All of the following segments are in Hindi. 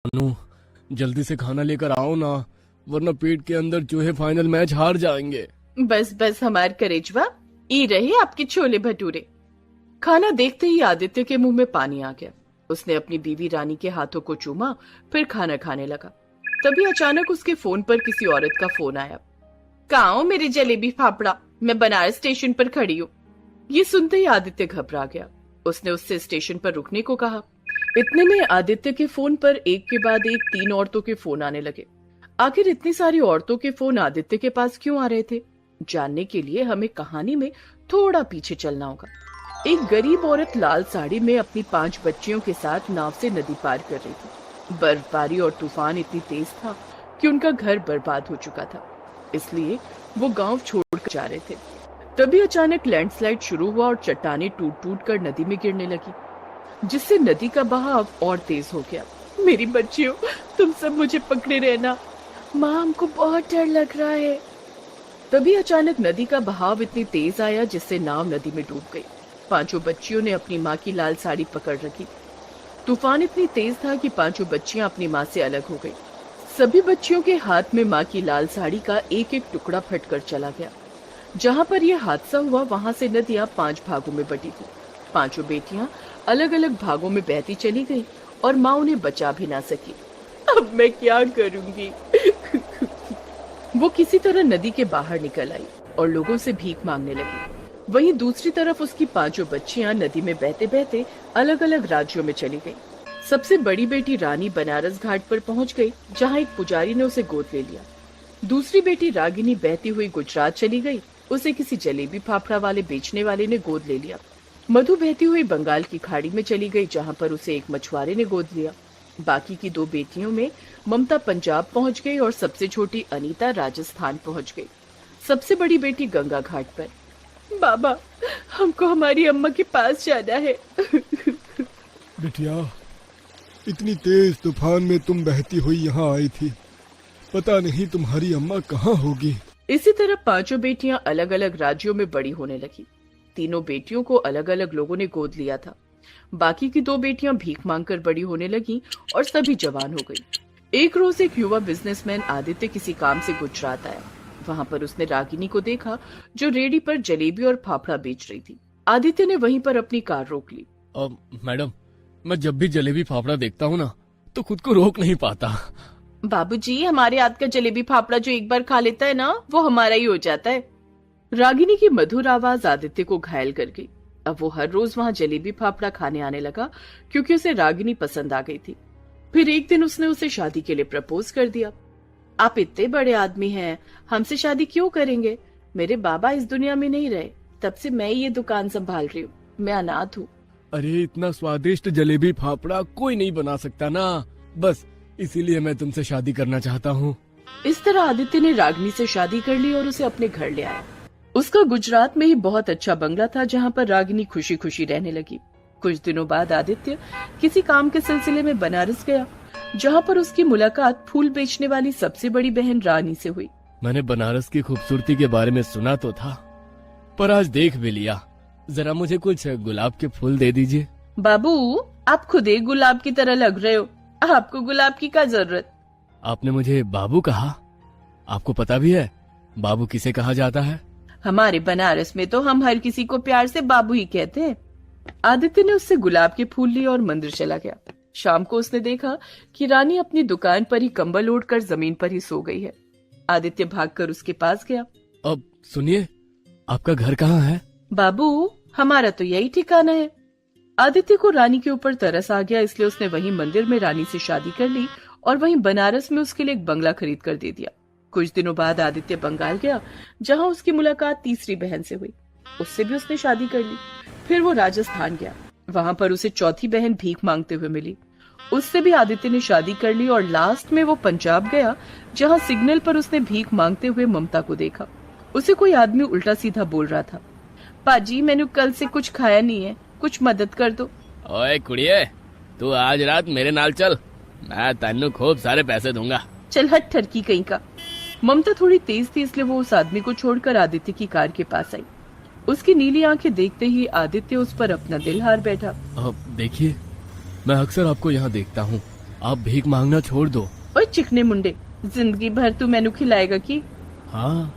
अनु, जल्दी से खाना लेकर आओ ना, वरना पेट के अंदर चूहे फाइनल मैच हार जाएंगे। बस बस हमार करेजवा, ई रहे आपके छोले भटूरे। खाना देखते ही आदित्य के मुंह में पानी आ गया। उसने अपनी बीवी रानी के हाथों को चूमा, फिर खाना खाने लगा। तभी अचानक उसके फोन पर किसी औरत का फोन आया। कहाँ हो मेरे जलेबी फाफड़ा, मैं बनारस स्टेशन पर खड़ी हूँ। ये सुनते ही आदित्य घबरा गया। उसने उससे स्टेशन पर रुकने को कहा। इतने में आदित्य के फोन पर एक के बाद एक 3 औरतों के फोन आने लगे। आखिर इतनी सारी औरतों के फोन आदित्य के पास क्यों आ रहे थे, जानने के लिए हमें कहानी में थोड़ा पीछे चलना होगा। एक गरीब औरत लाल साड़ी में अपनी 5 बच्चियों के साथ नाव से नदी पार कर रही थी। बर्फबारी और तूफान इतनी तेज था कि उनका घर बर्बाद हो चुका था, इसलिए वो गांव छोड़कर जा रहे थे। तभी अचानक लैंडस्लाइड शुरू हुआ और चट्टानें टूट टूट कर नदी में गिरने लगी, जिससे नदी का बहाव और तेज हो गया। मेरी बच्चियों, तुम सब मुझे पकड़े रहना, माँ हमको बहुत डर लग रहा है। तभी अचानक नदी का बहाव इतनी तेज आया जिससे नाव नदी में डूब गई। 5 बच्चियों ने अपनी माँ की लाल साड़ी पकड़ रखी। तूफान इतनी तेज था कि 5 बच्चियां अपनी माँ से अलग हो गई। सभी बच्चियों के हाथ में माँ की लाल साड़ी का एक एक टुकड़ा फटकर चला गया। जहाँ पर यह हादसा हुआ वहां से नदियां 5 भागों में बटी थी। 5 बेटियां अलग अलग भागों में बहती चली गई और माँ उन्हें बचा भी ना सकी। अब मैं क्या करूंगी? वो किसी तरह नदी के बाहर निकल आई और लोगों से भीख मांगने लगी। वहीं दूसरी तरफ उसकी 5 बच्चियां नदी में बहते बहते अलग अलग राज्यों में चली गईं। सबसे बड़ी बेटी रानी बनारस घाट पर पहुंच गई, जहां एक पुजारी ने उसे गोद ले लिया। दूसरी बेटी रागिनी बहती हुई गुजरात चली गई, उसे किसी जलेबी फाफड़ा वाले बेचने वाले ने गोद ले लिया। मधु बहती हुई बंगाल की खाड़ी में चली गई, जहां पर उसे एक मछुआरे ने गोद लिया। बाकी की 2 बेटियों में ममता पंजाब पहुंच गई और सबसे छोटी अनीता राजस्थान पहुंच गई। सबसे बड़ी बेटी गंगा घाट पर। बाबा, हमको हमारी अम्मा के पास जाना है। बिटिया, इतनी तेज तूफान में तुम बहती हुई यहाँ आई थी, पता नहीं तुम्हारी अम्मा कहाँ होगी। इसी तरह 5 बेटियां अलग अलग राज्यों में बड़ी होने लगी। 3 बेटियों को अलग अलग लोगों ने गोद लिया था। बाकी की 2 बेटियां भीख मांगकर बड़ी होने लगी और सभी जवान हो गई। एक रोज एक युवा बिजनेसमैन आदित्य किसी काम से गुजरात आया। वहां पर उसने रागिनी को देखा, जो रेडी पर जलेबी और फाफड़ा बेच रही थी। आदित्य ने वहीं पर अपनी कार रोक ली। मैडम, मैं जब भी जलेबी फाफड़ा देखता हूँ ना, तो खुद को रोक नहीं पाता। बाबूजी, हमारे हाथ का जलेबी फाफड़ा जो एक बार खा लेता है ना, वो हमारा ही हो जाता है। रागिनी की मधुर आवाज आदित्य को घायल कर गई। अब वो हर रोज वहाँ जलेबी फाफड़ा खाने आने लगा, क्योंकि उसे रागिनी पसंद आ गई थी। फिर एक दिन उसने उसे शादी के लिए प्रपोज कर दिया। आप इतने बड़े आदमी हैं, हमसे शादी क्यों करेंगे? मेरे बाबा इस दुनिया में नहीं रहे, तब से मैं ये दुकान संभाल रही हूँ। मैं अनाथ हूँ। अरे, इतना स्वादिष्ट जलेबी फाफड़ा कोई नहीं बना सकता ना, बस इसीलिए मैं तुमसे शादी करना चाहता हूँ। इस तरह आदित्य ने रागिनी से शादी कर ली और उसे अपने घर ले आया। उसका गुजरात में ही बहुत अच्छा बंगला था, जहाँ पर रागिनी खुशी खुशी रहने लगी। कुछ दिनों बाद आदित्य किसी काम के सिलसिले में बनारस गया, जहाँ पर उसकी मुलाकात फूल बेचने वाली सबसे बड़ी बहन रानी से हुई। मैंने बनारस की खूबसूरती के बारे में सुना तो था, पर आज देख भी लिया। जरा मुझे कुछ गुलाब के फूल दे दीजिए। बाबू, आप खुद एक गुलाब की तरह लग रहे हो, आपको गुलाब की क्या जरूरत? आपने मुझे बाबू कहा, आपको पता भी है बाबू किसे कहा जाता है? हमारे बनारस में तो हम हर किसी को प्यार से बाबू ही कहते हैं। आदित्य ने उससे गुलाब के फूल लिए और मंदिर चला गया। शाम को उसने देखा कि रानी अपनी दुकान पर ही कंबल ओढ़कर जमीन पर ही सो गई है। आदित्य भागकर उसके पास गया। अब सुनिए, आपका घर कहाँ है? बाबू, हमारा तो यही ठिकाना है। आदित्य को रानी के ऊपर तरस आ गया, इसलिए उसने वहीं मंदिर में रानी से शादी कर ली और वहीं बनारस में उसके लिए एक बंगला खरीद कर दे दिया। कुछ दिनों बाद आदित्य बंगाल गया, जहां उसकी मुलाकात तीसरी बहन से हुई। उससे भी उसने शादी कर ली। फिर वो राजस्थान गया, वहां पर उसे चौथी बहन भीख मांगते हुए मिली। उससे भी आदित्य ने शादी कर ली और लास्ट में वो पंजाब गया, जहां सिग्नल पर उसने भीख मांगते हुए ममता को देखा। उसे कोई आदमी उल्टा सीधा बोल रहा था, पाजी मैंने कल से कुछ खाया नहीं है, कुछ मदद कर दो। ओए कुड़िए, तू आज रात मेरे नाल चल, मैं तेनू खूब सारे पैसे दूंगा। चल हट ठरकी कहीं का। ममता थोड़ी तेज थी, इसलिए वो उस आदमी को छोड़कर आदित्य की कार के पास आई। उसकी नीली आंखें देखते ही आदित्य उस पर अपना दिल हार बैठा। देखिए, मैं अक्सर आपको यहाँ देखता हूँ, आप भीख मांगना छोड़ दो। ओए चिकने मुंडे, जिंदगी भर तू मैनू खिलाएगा की? हाँ,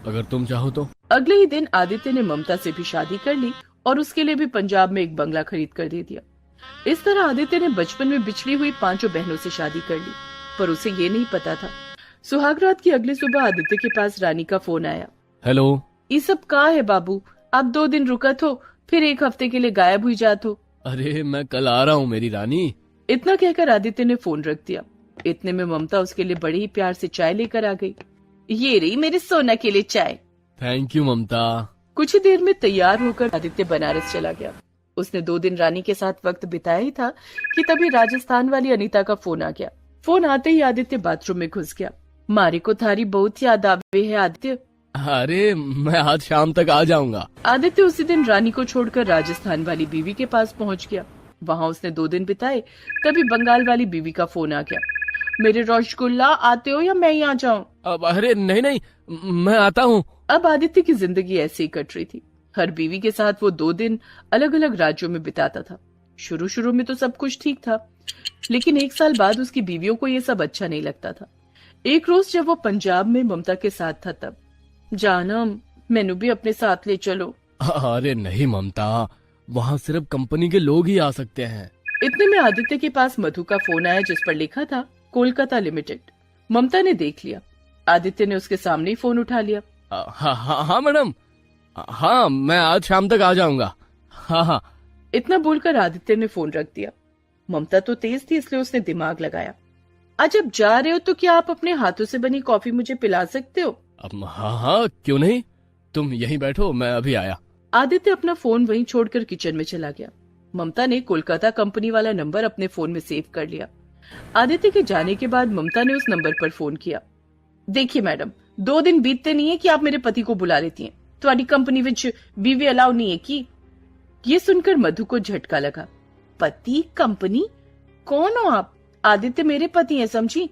अगर तुम चाहो तो। अगले ही दिन आदित्य ने ममता से भी शादी कर ली और उसके लिए भी पंजाब में एक बंगला खरीद कर दे दिया। इस तरह आदित्य ने बचपन में बिछड़ी हुई 5 बहनों से शादी कर ली, पर उसे ये नहीं पता था सुहागरात की अगली सुबह आदित्य के पास रानी का फोन आया। हेलो। ये सब कहाँ है बाबू? आप 2 दिन रुकत हो, फिर 1 हफ्ते के लिए गायब हुई जात हो। अरे मैं कल आ रहा हूँ मेरी रानी। इतना कहकर आदित्य ने फोन रख दिया। इतने में ममता उसके लिए बड़े ही प्यार से चाय लेकर आ गई। ये रही मेरे सोना के लिए चाय। थैंक यू ममता। कुछ ही देर में तैयार होकर आदित्य बनारस चला गया। उसने 2 दिन रानी के साथ वक्त बिताया ही था कि तभी राजस्थान वाली अनीता का फोन आ गया। फोन आते ही आदित्य बाथरूम में घुस गया। मारे को थारी बहुत याद आवे है आदित्य। अरे मैं आज शाम तक आ जाऊंगा। आदित्य उसी दिन रानी को छोड़कर राजस्थान वाली बीवी के पास पहुंच गया। वहां उसने 2 दिन बिताए, तभी बंगाल वाली बीवी का फोन आ गया। मेरे रसगुल्ला आते हो या मैं ही आ जाऊं? अब अरे नहीं नहीं, मैं आता हूँ। अब आदित्य की जिंदगी ऐसे ही कट रही थी। हर बीवी के साथ वो 2 दिन अलग अलग राज्यों में बिताता था। शुरू शुरू में तो सब कुछ ठीक था, लेकिन 1 साल बाद उसकी बीवियों को ये सब अच्छा नहीं लगता था। एक रोज जब वो पंजाब में ममता के साथ था तब, जानम मैनू भी अपने साथ ले चलो। अरे नहीं ममता, वहाँ सिर्फ कंपनी के लोग ही आ सकते हैं। इतने में आदित्य के पास मधु का फोन आया जिस पर लिखा था कोलकाता लिमिटेड। ममता ने देख लिया। आदित्य ने उसके सामने ही फोन उठा लिया। हाँ मैडम, हाँ मैं आज शाम तक आ जाऊंगा। हाँ। इतना बोलकर आदित्य ने फोन रख दिया। ममता तो तेज थी, इसलिए उसने दिमाग लगाया। आज अब जा रहे हो तो क्या आप अपने हाथों से बनी कॉफी मुझे पिला सकते हो? अब हाँ क्यों नहीं, तुम यहीं बैठो, मैं अभी आया। आदित्य अपना फोन वहीं छोड़कर किचन में चला गया। ममता ने कोलकाता कंपनी वाला नंबर अपने फोन में सेव कर लिया। आदित्य के जाने के बाद ममता ने उस नंबर पर फोन किया। देखिए मैडम, 2 दिन बीतते नहीं है कि आप मेरे पति को बुला लेती हैं। तुम्हारी कंपनी विच बीवी अलाउ नहीं है की? ये सुनकर मधु को झटका लगा। पति कंपनी? कौन हो आप? आदित्य मेरे पति हैं, समझी?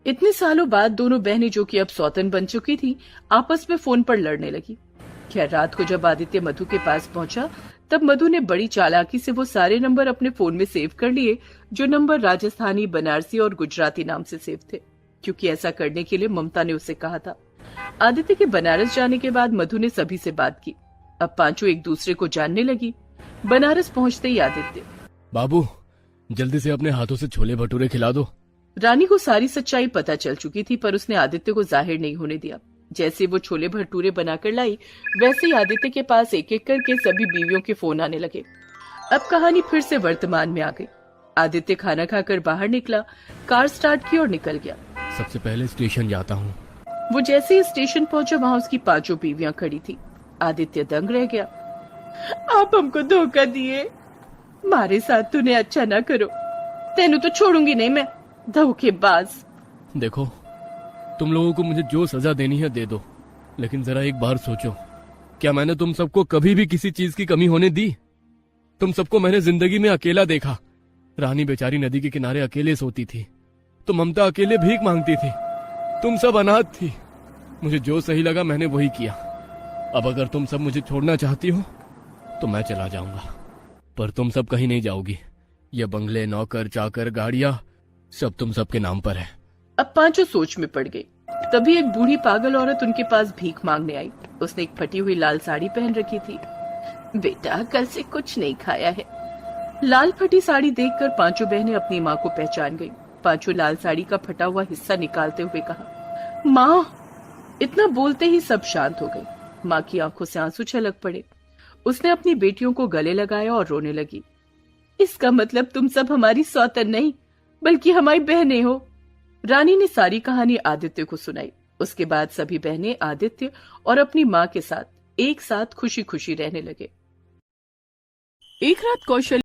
इतने सालों बाद दोनों बहनें, जो कि अब सौतन बन चुकी थी, आपस में फोन पर लड़ने लगी। खैर रात को जब आदित्य मधु के पास पहुंचा, तब मधु ने बड़ी चालाकी से वो सारे नंबर अपने फोन में सेव कर लिए जो नंबर राजस्थानी, बनारसी और गुजराती नाम से सेव थे, क्योंकि ऐसा करने के लिए ममता ने उससे कहा था। आदित्य के बनारस जाने के बाद मधु ने सभी से बात की। अब 5 एक दूसरे को जानने लगी। बनारस पहुंचते ही आदित्य, बाबू जल्दी से अपने हाथों से छोले भटूरे खिला दो। रानी को सारी सच्चाई पता चल चुकी थी, पर उसने आदित्य को जाहिर नहीं होने दिया। जैसे वो छोले भटूरे बनाकर लाई, वैसे ही आदित्य के पास एक एक करके सभी बीवियों के फोन आने लगे। अब कहानी फिर से वर्तमान में आ गई। आदित्य खाना खाकर बाहर निकला, कार स्टार्ट की और निकल गया। सबसे पहले स्टेशन जाता हूँ। वो जैसे ही स्टेशन पहुंचा, वहां उसकी 5 बीवियां खड़ी थी। आदित्य दंग रह गया। आप हमको धोखा दिए। मारे साथ तूने अच्छा ना करो, तेनू तो छोड़ूंगी नहीं मैं, धोखेबाज। देखो तुम लोगों को मुझे जो सजा देनी है दे दो, लेकिन जरा एक बार सोचो, क्या मैंने तुम सबको कभी भी किसी चीज की कमी होने दी? तुम सबको मैंने जिंदगी में अकेला देखा। रानी बेचारी नदी के किनारे अकेले सोती थी, तो ममता अकेले भीख मांगती थी, तुम सब अनाथ थी। मुझे जो सही लगा मैंने वही किया। अब अगर तुम सब मुझे छोड़ना चाहती हो तो मैं चला जाऊंगा, पर तुम सब कहीं नहीं जाओगी। ये बंगले, नौकर चाकर, गाड़ियां सब तुम सबके नाम पर है। अब 5 सोच में पड़ गई। तभी एक बूढ़ी पागल औरत उनके पास भीख मांगने आई। उसने एक फटी हुई लाल साड़ी पहन रखी थी। बेटा कल से कुछ नहीं खाया है। लाल फटी साड़ी देखकर 5 बहनें अपनी माँ को पहचान गईं। 5 लाल साड़ी का फटा हुआ हिस्सा निकालते हुए कहा, माँ। इतना बोलते ही सब शांत हो गई। माँ की आंखों से आंसू छलक पड़े। उसने अपनी बेटियों को गले लगाया और रोने लगी। इसका मतलब तुम सब हमारी सौतन नहीं, बल्कि हमारी बहनें हो। रानी ने सारी कहानी आदित्य को सुनाई। उसके बाद सभी बहनें आदित्य और अपनी माँ के साथ एक साथ खुशी खुशी रहने लगे। एक रात कौशल